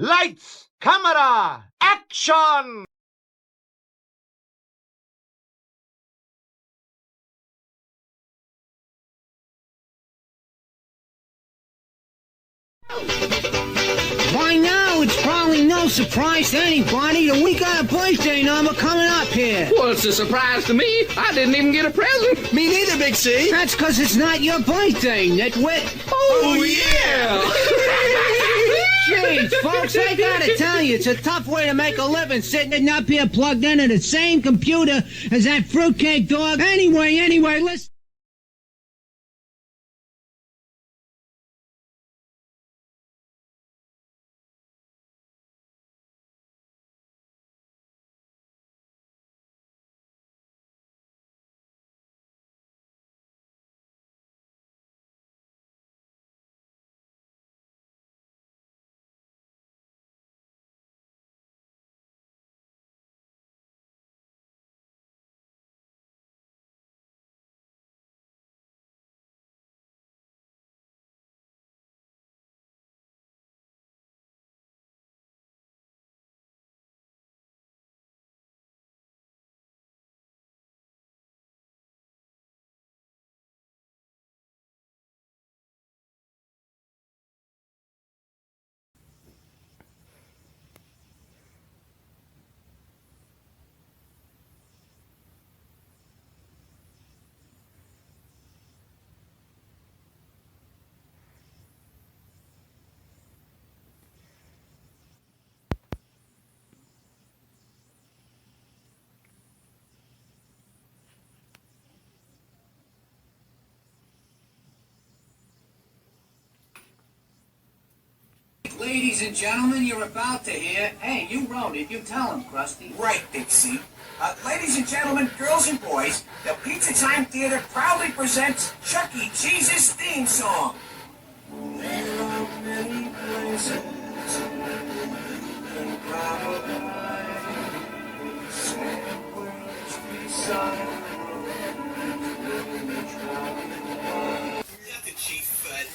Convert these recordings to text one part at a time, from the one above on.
Lights, camera, action! By now, it's probably no surprise to anybody that we got a birthday number coming up here. Well, it's a surprise to me. I didn't even get a present. Me neither, Big C. That's because it's not your birthday, nitwit. Oh, yeah! Jeez, folks, I gotta tell you, it's a tough way to make a living sitting up here plugged into the same computer as that fruitcake dog. Anyway, listen. Ladies and gentlemen, you're about to hear... Hey, you wrote it. You tell him, Krusty. Right, Big C. Ladies and gentlemen, girls and boys, the Pizza Time Theater proudly presents Chuck E. Cheese's theme song. There are many places Nothing, Chief.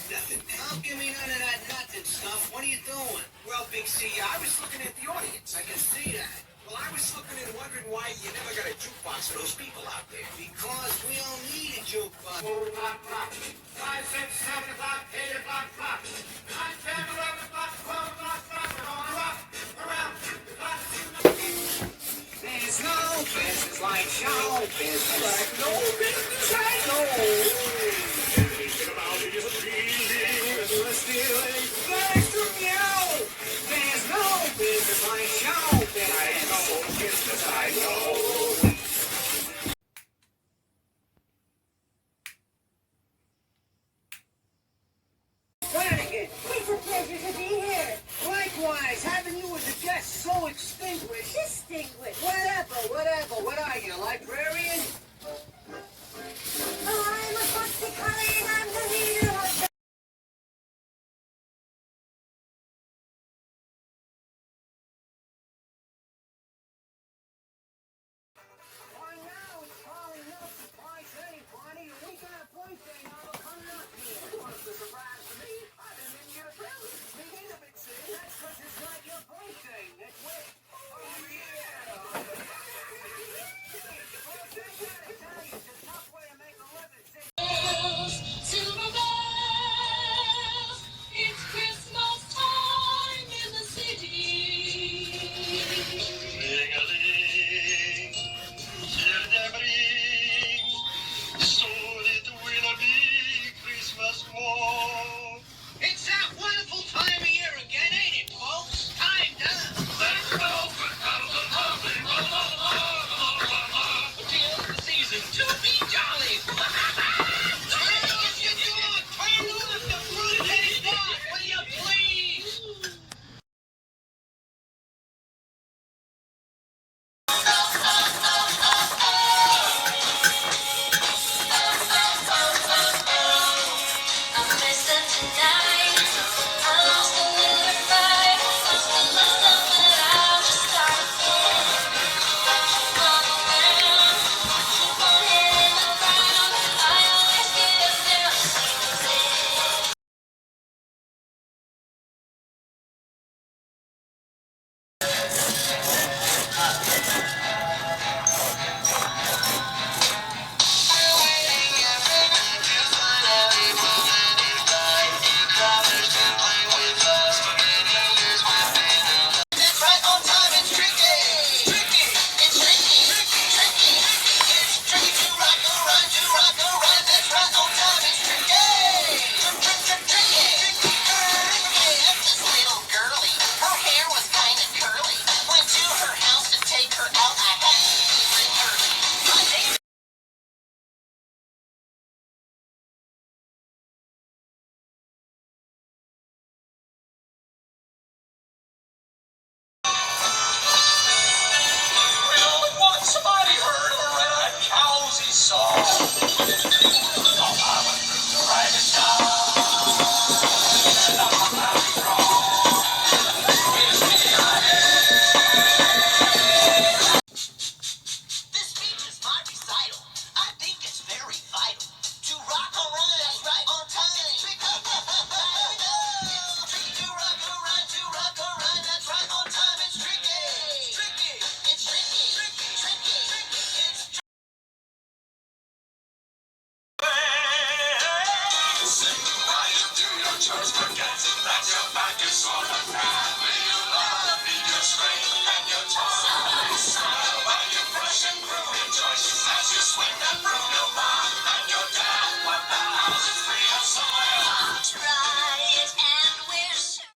Nothing. Don't give me none of that nothing stuff. What are you doing? Well, Big C, I was looking at the audience. I can see that. Well, I was looking and wondering why you never got a jukebox for those people out there. Because we don't need a jukebox. 4 o'clock clock, 5, 6, 7 o'clock, 8 o'clock clock, 9, 10, 11 o'clock, 12 o'clock clock, we're on a rock, around the clock. There's no business like show business. Like no business, I know. Everything about it is a feeling, we're stealing, thanks to you. There's no business like show business. I know, business, I know. Flanagan, it's a pleasure to be here. Likewise, having you as a guest so extinguished. Distinguished. Whatever. What are you, a librarian? Oh, I'm a foxy collie and I'm the leader of the... By now, it's probably no surprise to anybody that we got a birthday number coming up here. Well, it's a surprise to me. I didn't even get a present. Me neither, Big C. That's because it's not your birthday, nitwit. Oh, yeah.